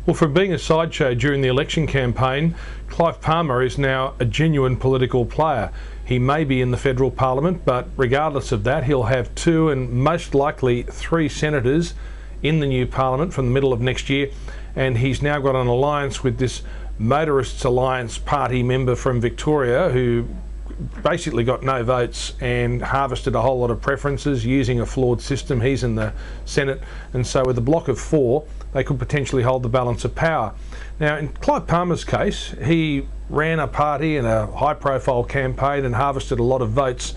Well, from being a sideshow during the election campaign, Clive Palmer is now a genuine political player. He may be in the federal parliament, but regardless of that, he'll have 2 and most likely 3 senators in the new parliament from the middle of next year. And he's now got an alliance with this Motorists Alliance Party member from Victoria who basically got no votes and harvested a whole lot of preferences using a flawed system. He's in the Senate, and so with a block of 4 they could potentially hold the balance of power. Now in Clive Palmer's case, he ran a party in a high profile campaign and harvested a lot of votes,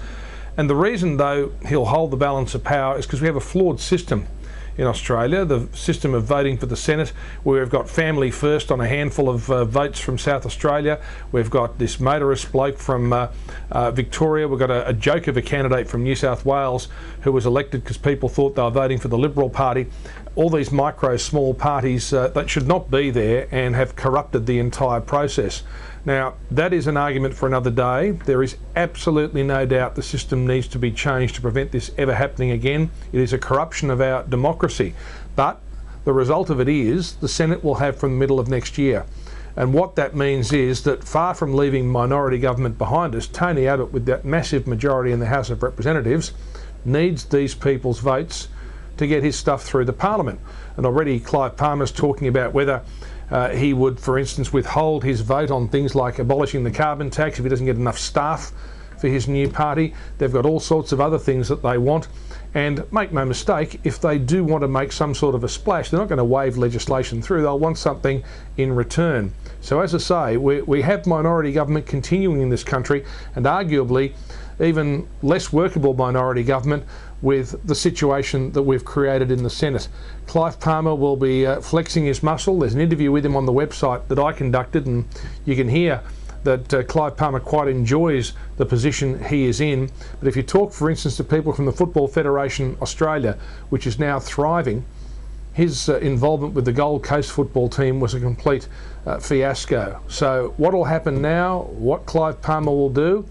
and the reason though he'll hold the balance of power is because we have a flawed system in Australia, the system of voting for the Senate, where we've got family first on a handful of votes from South Australia. We've got this motorist bloke from Victoria. We've got a joke of a candidate from New South Wales who was elected because people thought they were voting for the Liberal Party. All these micro small parties that should not be there and have corrupted the entire process. Now, that is an argument for another day. There is absolutely no doubt the system needs to be changed to prevent this ever happening again. It is a corruption of our democracy. But the result of it is the Senate will have from the middle of next year. And what that means is that far from leaving minority government behind us, Tony Abbott, with that massive majority in the House of Representatives, needs these people's votes to get his stuff through the parliament. And already Clive Palmer's talking about whether he would, for instance, withhold his vote on things like abolishing the carbon tax if he doesn't get enough staff for his new party. They've got all sorts of other things that they want. And make no mistake, if they do want to make some sort of a splash, they're not going to wave legislation through. They'll want something in return. So as I say, we have minority government continuing in this country, and arguably even less workable minority government with the situation that we've created in the Senate. Clive Palmer will be flexing his muscle. There's an interview with him on the website that I conducted, and you can hear that Clive Palmer quite enjoys the position he is in. But if you talk, for instance, to people from the Football Federation Australia, which is now thriving, his involvement with the Gold Coast football team was a complete fiasco. So what will happen now, what Clive Palmer will do,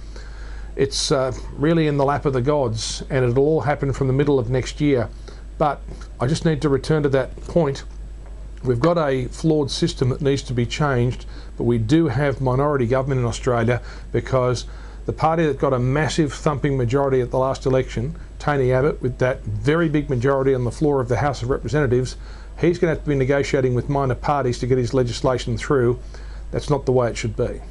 it's really in the lap of the gods, and it'll all happen from the middle of next year. But I just need to return to that point. We've got a flawed system that needs to be changed, but we do have minority government in Australia because the party that got a massive thumping majority at the last election, Tony Abbott, with that very big majority on the floor of the House of Representatives, he's going to have to be negotiating with minor parties to get his legislation through. That's not the way it should be.